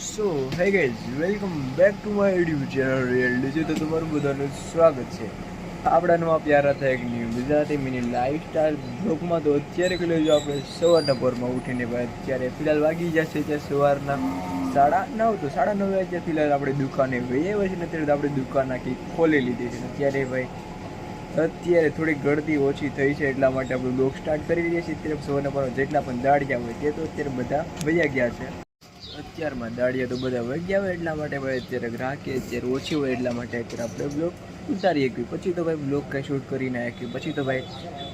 So hey guys welcome back to my YouTube channel real DJ. તો તમારું બધાનું સ્વાગત છે આપણા નવા પ્યારા થાય એક ન્યૂ ગુજરાતી મિની લાઈફસ્ટાઈલ બ્લોગમાં. તો અત્યારે કે જો આપણે સવારના પોરમાં ઉઠીને ભાઈ અત્યારે ફિલહાલ વાગી જશે ત્યાં સવારના 9:30. તો 9:30 વાગ્યા ફિલહાલ આપણે દુકાને વહીએ હોય છે ને. અત્યારે તો આપણે દુકાન આખી ખોલી લીધી છે. અત્યારે ભાઈ અત્યારે થોડીક ગળતી ઓછી થઈ છે એટલા માટે આપણે બ્લોગ સ્ટાર્ટ કરી દઈએ છીએ. અત્યારે સવારના પોરમાં જેટલા પણ દાડિયા હોય તે તો અત્યારે બધા વયા ગયા છે. અત્યારમાં દાડિયા તો બધા વગ્યા હોય એટલા માટે ભાઈ અત્યારે ગ્રાહકે અત્યારે ઓછી હોય એટલા માટે અત્યારે આપણે બ્લોગ ઉતારી શકીએ. પછી તો ભાઈ બ્લોગ કંઈ શૂટ કરી નાખીએ પછી તો ભાઈ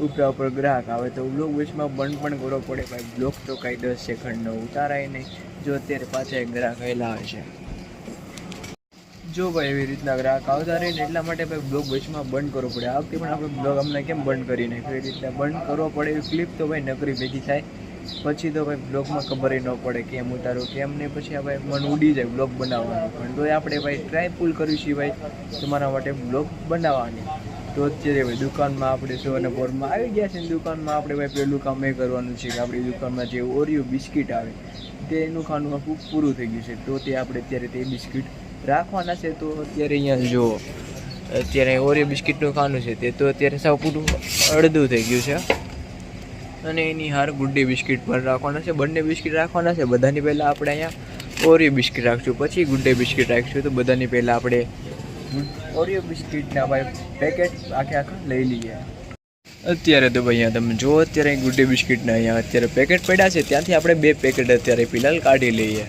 ઉપરા ઉપર ગ્રાહક આવે તો બ્લોગ વચમાં બંધ પણ કરવો પડે. ભાઈ બ્લોગ તો કાંઈ 10 સેકન્ડનો ઉતારાય નહીં. જો અત્યારે પાછા એક ગ્રાહક આવેલા આવે છે, જો ભાઈ એવી રીતના ગ્રાહક આવતા રહે ને એટલા માટે ભાઈ બ્લોગ વચમાં બંધ કરવો પડે. આ વખતે પણ આપણે બ્લોગ અમને કેમ બંધ કરી નાખ્યો એ રીતના બંધ કરવો પડે. એવી ક્લિપ તો ભાઈ નકરી ભેગી થાય પછી તો ભાઈ બ્લોગમાં ખબર ન પડે કેમ ઉતારો કેમ નહીં. પછી આ ભાઈ મન ઉડી જાય બ્લોગ બનાવવાનું. પણ તો આપણે ભાઈ ટ્રાય ફૂલ કર્યું છે ભાઈ તમારા માટે બ્લોગ બનાવવાની. તો અત્યારે ભાઈ દુકાનમાં આપણે સવારના પોરમાં આવી ગયા છે. દુકાનમાં આપણે ભાઈ પહેલું કામ એ કરવાનું છે કે આપણી દુકાનમાં જે ઓરિયો બિસ્કિટ આવે તેનું ખાનું આખું પૂરું થઈ ગયું છે. તો તે આપણે અત્યારે તે બિસ્કિટ રાખવાના છે. તો અત્યારે અહીંયા જો અત્યારે ઓરિયો બિસ્કિટનું ખાનું છે તે તો અત્યારે સાવ પૂરું અડધું થઈ ગયું છે. અને એની હાર ગુડ્ડી બિસ્કિટ પણ રાખવાના છે. બંને બિસ્કિટ રાખવાના છે. બધાની પહેલાં આપણે અહીંયા ઓરિયો બિસ્કિટ રાખશું પછી ગુડ્ડે બિસ્કિટ રાખશું. તો બધાની પહેલાં આપણે ઓરિયો બિસ્કિટના ભાઈ પેકેટ આખા લઈ લઈએ. અત્યારે તો ભાઈ અહીંયા તમે જો અત્યારે ગુડ્ડે બિસ્કિટના અહીંયા અત્યારે પેકેટ પડ્યા છે ત્યાંથી આપણે 2 પેકેટ અત્યારે ફિલહાલ કાઢી લઈએ.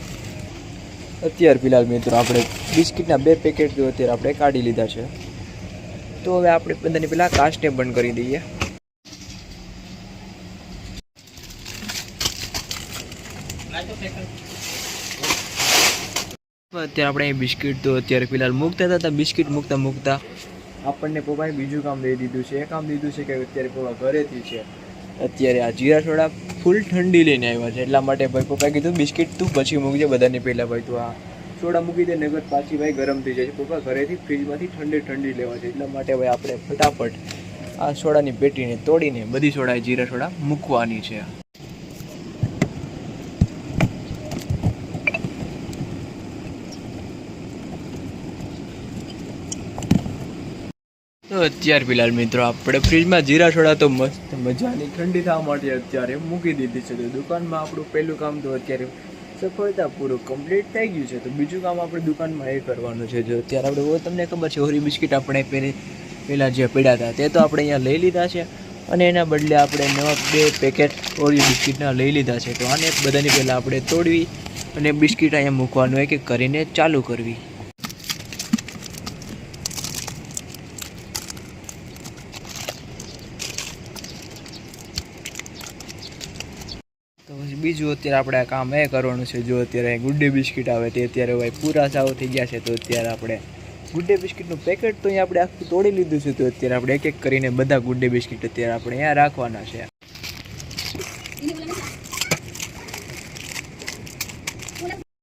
અત્યારે ફિલહાલ મિત્રો આપણે બિસ્કિટના 2 પેકેટ તો અત્યારે આપણે કાઢી લીધા છે. તો હવે આપણે બધાની પહેલાં કાચને બંધ કરી દઈએ. અત્યારે આપણે બિસ્કિટ તો અત્યારે ફિલહાલ મૂકતા હતા. બિસ્કિટ મૂકતા આપણને પપ્પાએ બીજું કામ દઈ દીધું છે. એ કામ દીધું છે કે અત્યારે પપ્પા ઘરેથી છે અત્યારે આ જીરા સોડા ફૂલ ઠંડી લઈને આવ્યા છે. એટલા માટે ભાઈ પપ્પાએ કીધું બિસ્કિટ તું પછી મૂકજે બધાની પહેલાં. ભાઈ તું આ સોડા મૂકી દે નગર પાછી ભાઈ ગરમ થઈ જાય છે. પપ્પા ઘરેથી ફ્રીજમાંથી ઠંડી લેવા છે. એટલા માટે ભાઈ આપણે ફટાફટ આ સોડાની પેટીને તોડીને બધી સોડા જીરા સોડા મૂકવાની છે. તો અત્યારે ફિલહાલ મિત્રો આપણે ફ્રીજમાં જીરા સોડા તો મસ્ત મજાની ઠંડી થવા માટે અત્યારે મૂકી દીધી છે. તો દુકાનમાં આપણું પહેલું કામ તો અત્યારે સફળતાપૂર્વક કમ્પ્લીટ થઈ ગયું છે. તો બીજું કામ આપણે દુકાનમાં એ કરવાનું છે. જો અત્યારે આપણે તમને ખબર છે ઓરિયો બિસ્કિટ આપણે પહેલાં જે પડ્યા હતા તે તો આપણે અહીંયા લઈ લીધા છે અને એના બદલે આપણે નવા 2 પેકેટ ઓરિયો બિસ્કિટના લઈ લીધા છે. તો આને બધાની પહેલાં આપણે તોડવી અને બિસ્કિટ અહીંયા મૂકવાનું એક એક કરીને ચાલુ કરવી. તો પછી બીજું અત્યારે આપણે આ કામ એ કરવાનું છે. જો અત્યારે ગુડ્ડે બિસ્કિટ આવે તે અત્યારે ભાઈ પૂરા સાવ થઈ ગયા છે. તો અત્યારે આપણે ગુડ્ડે બિસ્કિટનું પેકેટ તો અહીંયા આપણે આખું તોડી લીધું છે. તો અત્યારે આપણે એક એક કરીને બધા ગુડ્ડે બિસ્કિટ અત્યારે આપણે અહીંયા રાખવાના છે.